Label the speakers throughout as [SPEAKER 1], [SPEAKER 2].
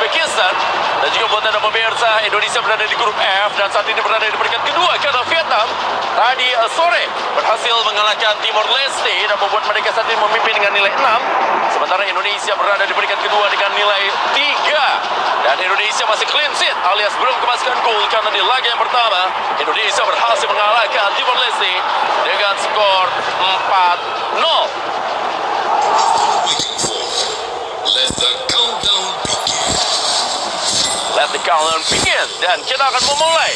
[SPEAKER 1] Uzbekistan. Dan juga buat anda pemirsa, Indonesia berada di grup F dan saat ini berada di peringkat kedua karena Vietnam tadi sore berhasil mengalahkan Timor Leste dan membuat mereka saat ini memimpin dengan nilai 6. Sementara Indonesia berada di peringkat kedua dengan nilai 3. Dan Indonesia masih clean sheet alias belum kemasukan gol karena di laga yang pertama Indonesia berhasil mengalahkan Timor Leste dengan skor 4-0. Let the countdown begin. Dan kita akan memulai.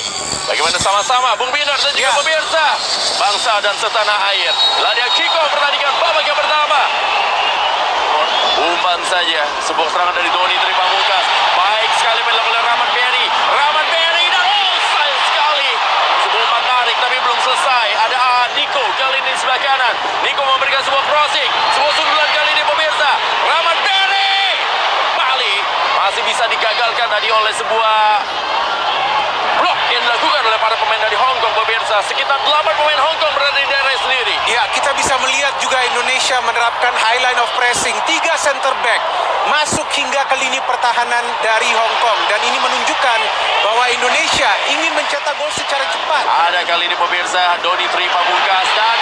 [SPEAKER 1] Bagaimana sama-sama Bung Binar dan juga pemirsa bangsa dan setanah air. Ladia Kiko pertandingan babak yang pertama. Umpan saja sebuah serangan dari Doni Tri Pamungkas. Baik sekali dilakukan oleh Rahman Berry. Rahman Berry dan sayang sekali. Sebuah umpan tarik tapi belum selesai. Ada Niko kali ini sebelah kanan. Niko memberikan sebuah crossing. Sebuah sundulan kali ini pemirsa. Rahman Berry Bali masih bisa digagalkan tadi oleh sebuah blok yang dilakukan oleh para pemain dari Hong Kong pemirsa. Sekitar 8 pemain Hong Kong berada di daerah sendiri.
[SPEAKER 2] Ya, kita bisa melihat juga Indonesia menerapkan high line of pressing. 3 center back masuk hingga ke lini pertahanan dari Hong Kong. Dan ini menunjukkan bahwa Indonesia ingin mencetak gol secara cepat.
[SPEAKER 1] Ada kali ini pemirsa, Doni Tri Pamungkas dan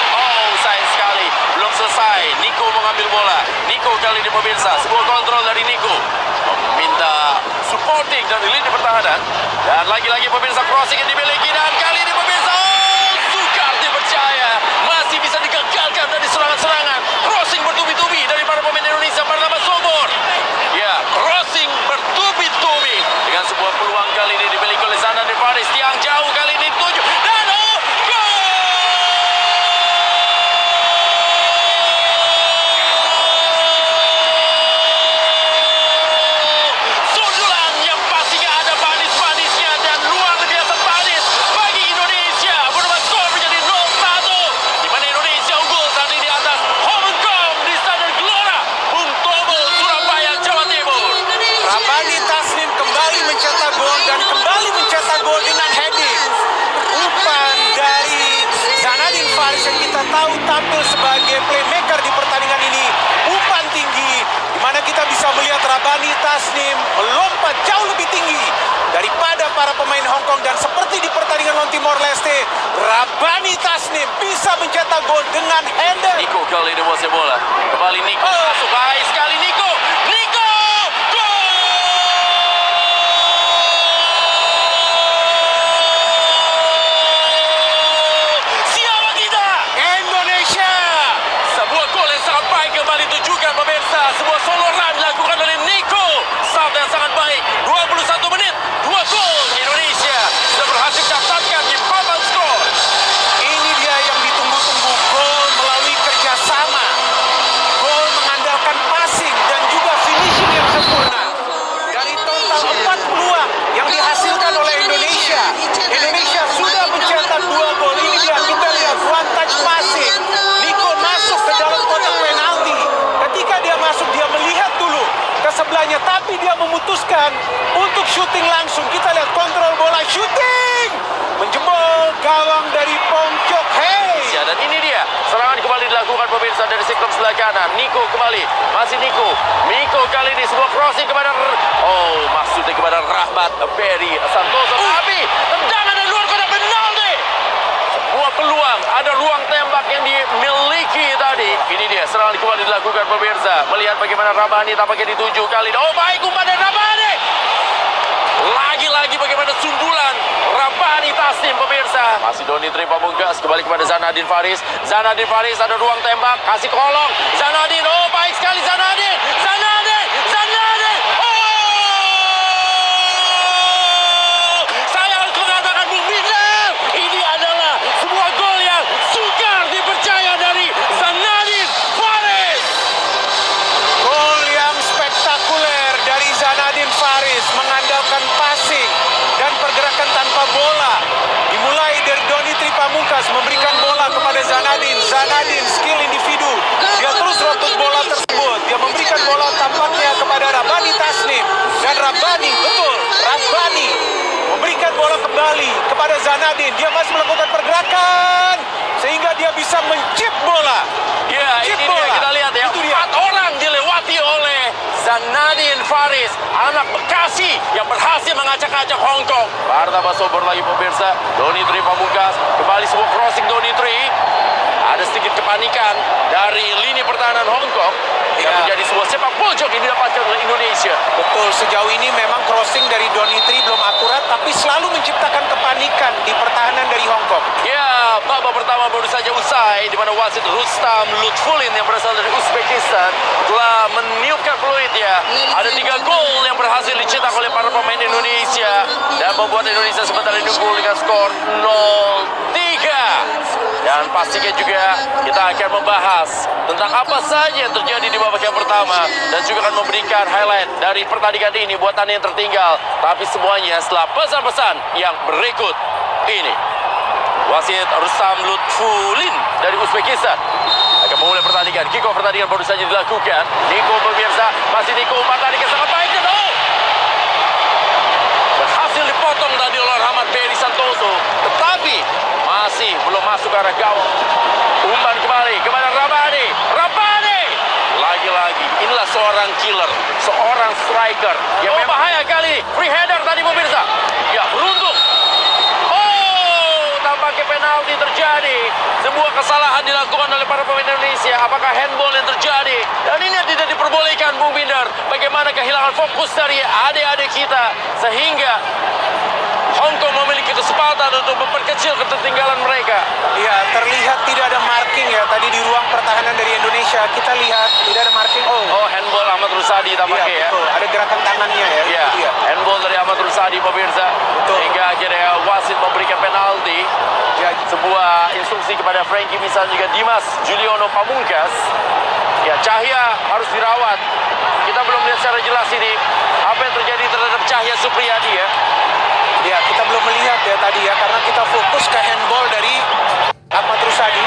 [SPEAKER 1] sayang sekali belum selesai. Niko mengambil bola. Niko kali ini pemirsa, sebuah kontrol dari Niko. Minta supporting dari lini pertahanan. Dan lagi-lagi pemirsa crossing yang dimiliki. Dan kali ini pemirsa, sukar dipercaya. Masih bisa digagalkan dari serangan-serangan. Crossing bertubi-tubi dari para pemain Indonesia bernama Sobor. Ya, crossing bertubi-tubi. Dengan sebuah peluang kali ini dimiliki oleh Zanadin Faris. Yang jauh kali ini tujuh. Dan
[SPEAKER 2] tahu tampil sebagai playmaker di pertandingan ini. Umpan tinggi di mana kita bisa melihat Rabani Tasnim melompat jauh lebih tinggi daripada para pemain Hong Kong. Dan seperti di pertandingan lawan Timor Leste, Rabani Tasnim bisa mencetak gol dengan hander.
[SPEAKER 1] Niko kali ini menguasai bola. Kembali Niko. Masuk baik sekali Niko. Niko! Kembali tujukan pemirsa, sebuah solo run dilakukan oleh Niko. Start yang sangat baik, 21 menit, 2 gol. Indonesia sudah berhasil catatkan di papan skor.
[SPEAKER 2] Ini dia yang ditunggu-tunggu, gol melalui kerjasama. Gol mengandalkan passing dan juga finishing yang sempurna. Dari total 4 peluang yang dihasilkan oleh Indonesia, Indonesia sudah mencetak 2 gol. Ini dia, kita lihat one touch passing. Niko masuk ke dalam kotak penalti. Ketika dia masuk, dia melihat dulu ke sebelahnya, tapi dia memutuskan untuk syuting langsung. Kita lihat kontrol bola, syuting, menjebol gawang dari Pong Chok Hei.
[SPEAKER 1] Ya, dan ini dia serangan kembali dilakukan pemirsa dari sektor sebelah kanan. Niko kembali, masih Niko. Niko kali ini sebuah crossing kepada maksudnya kepada Rahmat Berry Santoso. Tapi tendangan dari luar kotak penalti. Sebuah peluang, ada ruang tembak yang dimiliki tadi. Ini dia serangan kembali dilakukan pemirsa. Melihat bagaimana Rabani tampaknya dituju kali ini. Baik umpan dari Rabani. Lagi-lagi bagaimana sundulan Rabani Tasnim pemirsa. Masih Doni Tri Pamungkas kembali kepada Zanadin Faris. Zanadin Faris ada ruang tembak, kasih kolong. Zanadin, baik sekali Zanadin. Zanadin, Zanadin. Saya harus mengatakan Bung Bintang, ini adalah sebuah gol yang sukar dipercaya dari Zanadin Faris.
[SPEAKER 2] Gol yang spektakuler dari Zanadin Faris, mengandalkan passing dan pergerakan tanpa bola. Dimulai dari Doni Tri Pamungkas memberikan bola kepada Zanadin. Zanadin skill individu, dia terus rebut bola tersebut. Dia memberikan bola tampaknya kepada Rabani Tasnim. Dan Rabani, betul, Rabani memberikan bola kembali kepada Zanadin. Dia masih melakukan pergerakan sehingga dia bisa mencip bola.
[SPEAKER 1] Ya, ini dia kita lihat ya. 4 orang dilewati oleh dan Nadine Faris, anak Bekasi yang berhasil mengacak-acak Hong Kong. Pertama sobor lagi pemirsa. Donitri Pamungkas, kembali sebuah crossing Donitri. Ada sedikit kepanikan dari lini pertahanan Hong Kong. Yang menjadi sebuah sepak pojok yang didapatkan oleh Indonesia.
[SPEAKER 2] Betul, sejauh ini memang crossing dari Donitri belum akurat, tapi selalu menciptakan kepanikan di pertahanan dari Hong Kong.
[SPEAKER 1] Ya, babak pertama baru saja usai, di mana wasit Rustam Lutfulin yang berasal dari Uzbekistan telah meniupkan peluit ya. Ada 3 gol yang berhasil dicetak oleh para pemain Indonesia dan membuat Indonesia sementara unggul dengan skor 0-3. Dan pastinya juga kita akan membahas tentang apa saja yang terjadi di babak yang pertama dan juga akan memberikan highlight dari pertandingan ini buat Anda yang tertinggal. Tapi semuanya setelah pesan-pesan yang berikut ini. Wasit Rustam Lutfulin dari Uzbekistan akan memulai pertandingan. Kick-off pertandingan baru saja dilakukan. Niko pemirsa, masih Niko umpan tadi sangat baik. Berhasil dipotong tadi oleh Rahmat Beri Santoso, tetapi masih belum masuk ke arah gawang. Umpan kembali kepada Rabani. Rabani lagi-lagi, inilah seorang killer, seorang striker yang bahaya kali. Free header tadi pemirsa. Ya, beruntung. Tampaknya penalti terjadi. Sebuah kesalahan dilakukan oleh para pemain Indonesia. Apakah handball yang terjadi? Dan ini tidak diperbolehkan, Bung Binder. Bagaimana kehilangan fokus dari adik-adik kita sehingga Hong Kong memiliki kesempatan untuk memperkecil ketertinggalan mereka.
[SPEAKER 2] Ya, terlihat tidak ada marking ya. Tadi di ruang pertahanan dari Indonesia kita lihat tidak ada marking.
[SPEAKER 1] Oh, handball Ahmad Rusadi tampaknya ya.
[SPEAKER 2] Betul. Ada gerakan tangannya ya.
[SPEAKER 1] Iya, handball dari Ahmad Rusadi pemirsa.
[SPEAKER 2] Betul.
[SPEAKER 1] Hingga akhirnya wasit memberikan penalti.
[SPEAKER 2] Ya,
[SPEAKER 1] Sebuah instruksi kepada Frankie Misal juga Dimas Juliono Pamungkas. Ya, Cahya harus dirawat. Kita belum lihat secara jelas ini apa yang terjadi terhadap Cahya Supriyadi ya.
[SPEAKER 2] ya, kita belum melihat ya tadi ya karena kita fokus ke handball dari Ahmad Rusadi.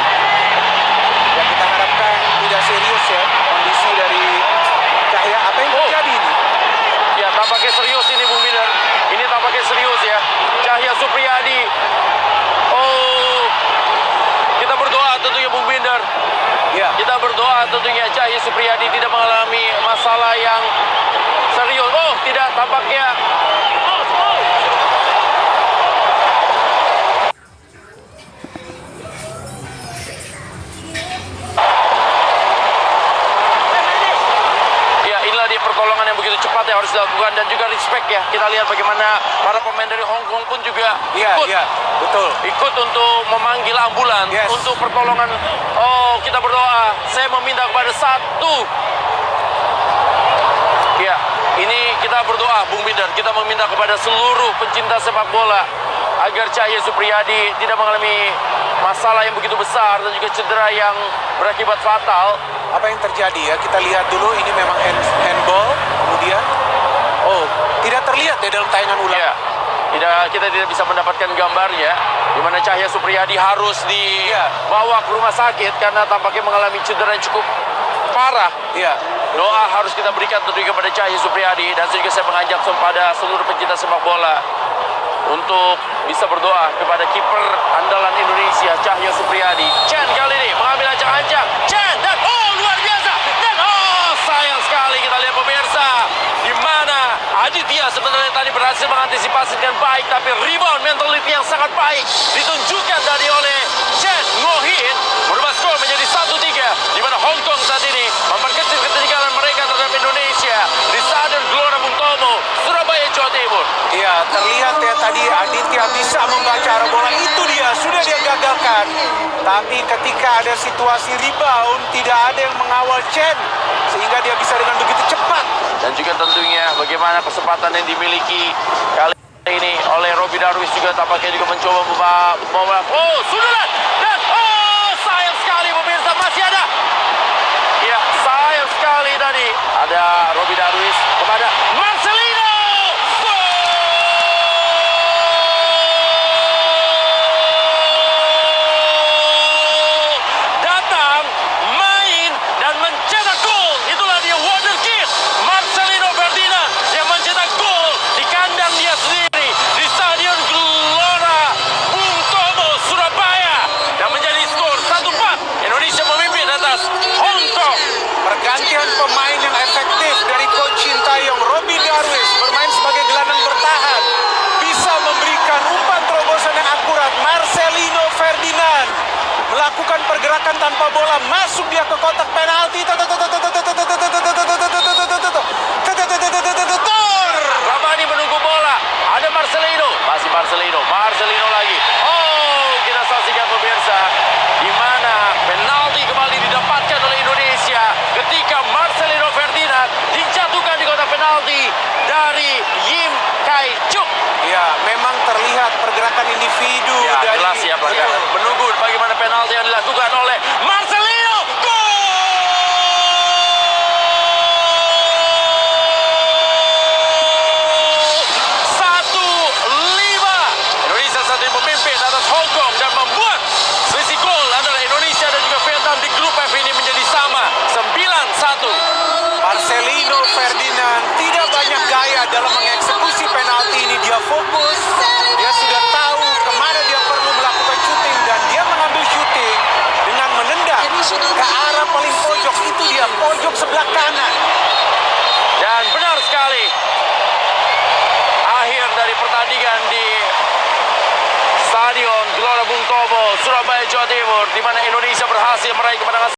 [SPEAKER 2] Ya, kita harapkan tidak serius ya kondisi dari Cahya. Apa yang terjadi ini?
[SPEAKER 1] Ya, tampaknya serius ini Bung Binder. Ini tampaknya serius ya. Cahya Supriyadi. Oh, kita berdoa tentunya Bung Binder.
[SPEAKER 2] Ya.
[SPEAKER 1] Kita berdoa tentunya Cahya Supriyadi tidak mengalami masalah yang serius. Oh, tidak, tampaknya. Pertolongan yang begitu cepat yang harus dilakukan dan juga respect ya. Kita lihat bagaimana para pemain dari Hong Kong pun juga ikut untuk memanggil ambulans untuk pertolongan. Oh, kita berdoa. Saya meminta kepada satu. Ya, ini kita berdoa, Bung Binder. Kita meminta kepada seluruh pencinta sepak bola agar Cahya Supriyadi tidak mengalami masalah yang begitu besar dan juga cedera yang berakibat fatal.
[SPEAKER 2] Apa yang terjadi ya? Kita lihat dulu, ini memang handball. Kemudian, oh, tidak terlihat ya dalam tayangan ulang.
[SPEAKER 1] Ya, kita tidak bisa mendapatkan gambarnya di mana Cahya Supriyadi harus dibawa ke rumah sakit karena tampaknya mengalami cedera yang cukup parah.
[SPEAKER 2] Ya.
[SPEAKER 1] Doa harus kita berikan tentunya kepada Cahya Supriyadi dan juga saya mengajak kepada seluruh pencinta sepak bola untuk bisa berdoa kepada kiper andalan Indonesia Cahya Supriyadi. Chen kali ini mengambil ancang-ancang. Chen dan luar biasa. Dan sayang sekali kita lihat pemirsa di mana Aditya sebenarnya tadi berhasil mengantisipasi dengan baik, tapi rebound mentality yang sangat baik ditunjukkan tadi oleh Chen Ngohin merubah skor menjadi 1-3 di mana Hong Kong saat ini memperkecil ketertinggalan mereka terhadap Indonesia di Stadion Gelora Bung Tomo, Surabaya, Jawa Timur.
[SPEAKER 2] Ya, terlihat ya tadi Aditya bisa membaca arah bola, itu dia sudah dia gagalkan. Tapi ketika ada situasi rebound, tidak ada yang mengawal Chen sehingga dia bisa dengan begitu cepat.
[SPEAKER 1] Dan juga tentunya bagaimana kesempatan yang dimiliki kali ini oleh Robby Darwish juga tampaknya juga mencoba sundulan dan sayang sekali pemirsa, masih ada. Ya, sayang sekali tadi ada Robby Darwish kepada Marcelino. Datang, main dan mencetak gol. Itulah dia wonderkid Marcelino Ferdinand yang mencetak gol di kandang dia sendiri di Stadion Gelora Bung Tomo, Surabaya, dan menjadi skor 1-4. Indonesia memimpin atas Hong Kong.
[SPEAKER 2] Pergantian pemain yang efektif dari Coach melakukan pergerakan tanpa bola, masuk dia ke kotak penalti.
[SPEAKER 1] Rabani menunggu bola. Ada Marcelino. Masih Marcelino. Marcelino lagi. Oh, kita saksikan pemirsa. Di mana penalti kembali didapatkan oleh Indonesia ketika Marcelino Ferdinand dijatuhkan di kotak penalti dari Yim Kai Chuk.
[SPEAKER 2] Ya, memang terlihat pergerakan individu
[SPEAKER 1] Ya,
[SPEAKER 2] dari
[SPEAKER 1] jelas ya pelanggaran. Menunggu bagaimana penalti yang dilakukan oleh Marcelino. Gol! 1-5. Indonesia saat ini memimpin atas Hong Kong dan membuat selisih gol antara Indonesia dan juga Vietnam di grup F ini menjadi sama 9-1.
[SPEAKER 2] Marcelino Ferdinand tidak banyak gaya dalam mengeksekusi penalti ini. Dia fokus, dia sudah tahu kemana dia perlu melakukan syuting, dan dia mengambil syuting dengan menendang ke arah paling pojok. Itu dia, pojok sebelah kanan.
[SPEAKER 1] Dan benar sekali, akhir dari pertandingan di Stadion Gelora Bung Tomo, Surabaya, Jawa Timur, di mana Indonesia berhasil meraih kemenangan